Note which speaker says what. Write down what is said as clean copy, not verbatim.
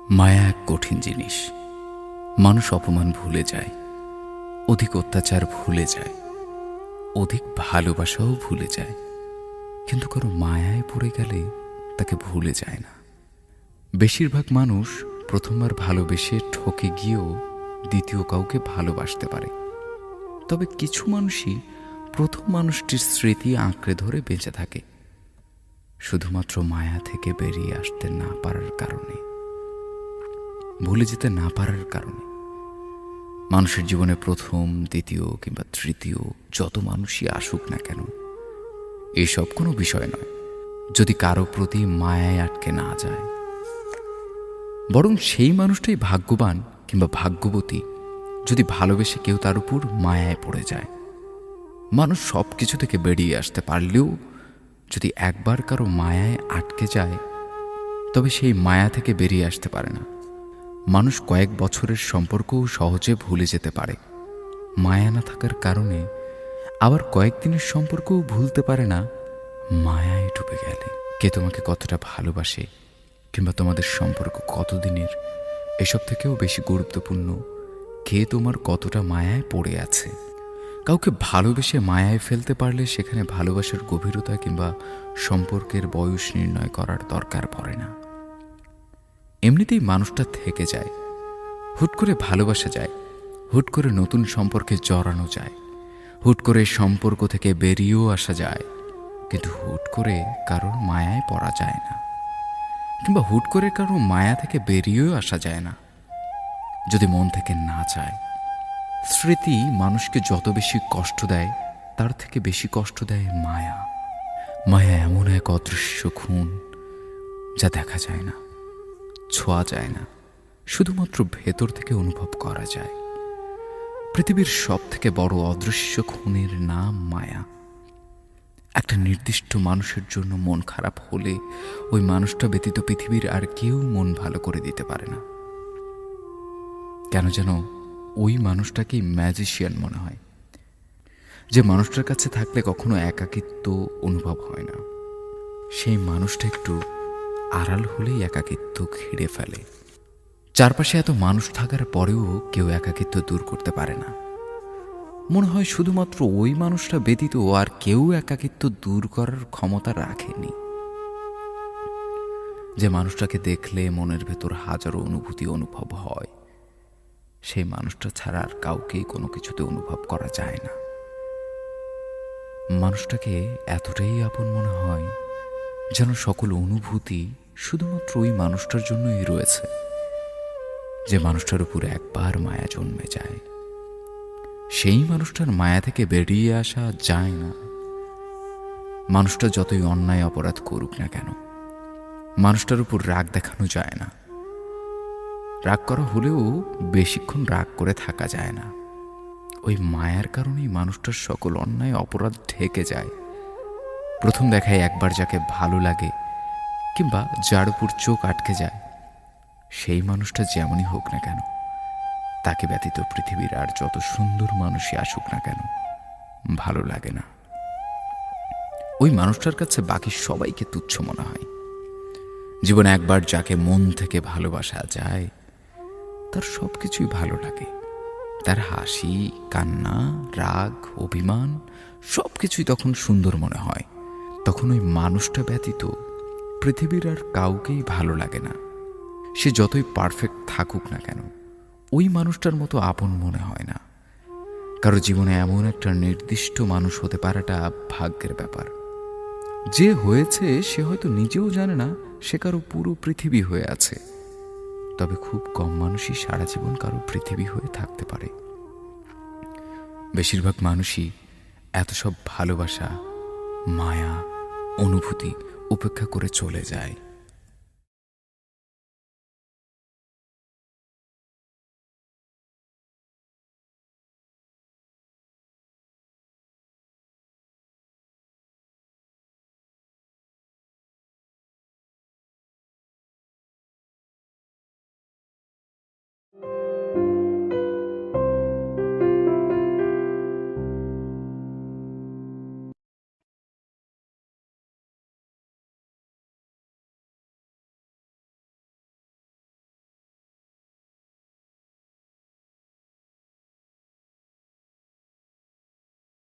Speaker 1: মায়া এক কঠিন জিনিস। মানুষ অপমান ভুলে যায়, অধিক অত্যাচার ভুলে যায়, অধিক ভালোবাসাও ভুলে যায়, কিন্তু কারো মায়ায় পড়ে গেলে তাকে ভুলে যায় না। বেশিরভাগ মানুষ প্রথমবার ভালোবেসে ঠকে গিয়েও দ্বিতীয় কাউকে ভালোবাসতে পারে। তবে কিছু মানুষই প্রথম মানুষটির স্মৃতি আঁকড়ে ধরে বেঁচে থাকে, শুধুমাত্র মায়া থেকে বেরিয়ে আসতে না পারার কারণে, ভুলে যেতে না পারার কারণে। মানুষের জীবনে প্রথম, দ্বিতীয় কিংবা তৃতীয় যত মানুষই আসুক না কেন, এসব কোনো বিষয় নয় যদি কারো প্রতি মায়ায় আটকে না যায়। বরং সেই মানুষটাই ভাগ্যবান কিংবা ভাগ্যবতী যদি ভালোবেসে কেউ তার উপর মায়ায় পড়ে যায়। মানুষ সব কিছু থেকে বেরিয়ে আসতে পারলেও যদি একবার কারো মায়ায় আটকে যায়, তবে সেই মায়া থেকে বেরিয়ে আসতে পারে না। মানুষ কয়েক বছরের সম্পর্কও সহজে ভুলে যেতে পারে মায়া না থাকার কারণে, আবার কয়েকদিনের সম্পর্কও ভুলতে পারে না মায়ায় ডুবে গেলে। কে তোমাকে কতটা ভালোবাসে কিংবা তোমাদের সম্পর্ক কতদিনের, এসব থেকেও বেশি গুরুত্বপূর্ণ কে তোমার কতটা মায়ায় পড়ে আছে। কাউকে ভালোবেসে মায়ায় ফেলতে পারলে সেখানে ভালোবাসার গভীরতা কিংবা সম্পর্কের বয়স নির্ণয় করার দরকার পড়ে না। এমনিতেই মানুষটা থেকে যায়, হুট করে ভালোবাসা যায়, হুট করে নতুন সম্পর্কে জড়ানো যায়, হুট করে সম্পর্ক থেকে বেরিয়েও আসা যায়, কিন্তু হুট করে কারোর মায়ায় পড়া যায় না, কিংবা হুট করে কারোর মায়া থেকে বেরিয়েও আসা যায় না যদি মন থেকে না চায়। স্মৃতি মানুষকে যত বেশি কষ্ট দেয়, তার থেকে বেশি কষ্ট দেয় মায়া। মায়া এমন এক অদৃশ্য খুন যা দেখা যায় না, ছোঁয়া যায় না, শুধুমাত্র ভেতর থেকে অনুভব করা যায়। পৃথিবীর সব থেকে বড় অদৃশ্য খুনের নাম মায়া। একটা নির্দিষ্ট মানুষের জন্য মন খারাপ হলে ওই মানুষটা ব্যতীত পৃথিবীর আর কেউ মন ভালো করে দিতে পারে না। কেন যেন ওই মানুষটাকেই ম্যাজিশিয়ান মনে হয়, যে মানুষটার কাছে থাকলে কখনো একাকিত্ব অনুভব হয় না। সেই মানুষটা একটু আড়াল হলেই একাকিত্ব ঘিরে ফেলে। চারপাশে এত মানুষ থাকার পরেও কেউ একাকিত্ব দূর করতে পারে না। মনে হয় শুধুমাত্র ওই মানুষটা ব্যতীত আর কেউ একাকিত্ব দূর করার ক্ষমতা রাখেনি। যে মানুষটাকে দেখলে মনের ভেতর হাজারো অনুভূতি অনুভব হয়, সেই মানুষটা ছাড়া আর কাউকেই কোনো কিছুতে অনুভব করা যায় না। মানুষটাকে এতটাই আপন মনে হয় যেন সকল অনুভূতি শুধুমাত্র ওই মানুষটার জন্যই রয়েছে। যে মানুষটার উপর একবার মায়া জন্মে যায়, সেই মানুষটার মায়া থেকে বেরিয়ে আসা যায় না। মানুষটা যতই অন্যায় অপরাধ করুক না কেন, মানুষটার উপর রাগ দেখানো যায় না। রাগ করা হলেও বেশিক্ষণ রাগ করে থাকা যায় না। ওই মায়ার কারণেই মানুষটার সকল অন্যায় অপরাধ ঢেকে যায়। প্রথম দেখায় একবার যাকে ভালো লাগে কিংবা যার উপর চোখ আটকে যায়, সেই মানুষটা যেমনই হোক না কেন, তাকে ব্যতীত পৃথিবীর আর যত সুন্দর মানুষই আসুক না কেন ভালো লাগে না। ওই মানুষটার কাছে বাকি সবাইকে তুচ্ছ মনে হয়। জীবনে একবার যাকে মন থেকে ভালোবাসা যায়, তার সব কিছুই ভালো লাগে। তার হাসি, কান্না, রাগ, অভিমান সব কিছুই তখন সুন্দর মনে হয়। তখন ওই মানুষটা ব্যতীত পৃথিবীর আর কাউকেই ভালো লাগে না। সে যতই পারফেক্ট থাকুক না কেন, ওই মানুষটার মতো আপন মনে হয় না। কারো জীবনে এমন একটা নির্দিষ্ট মানুষ হতে পারাটা ভাগ্যের ব্যাপার। যে হয়েছে সে হয়তো নিজেও জানে না সে কারো পুরো পৃথিবী হয়ে আছে। তবে খুব কম মানুষই সারা জীবন কারো পৃথিবী হয়ে থাকতে পারে। বেশিরভাগ মানুষই এত সব ভালোবাসা, মায়া, অনুভূতি উপেক্ষা করে চলে যায়।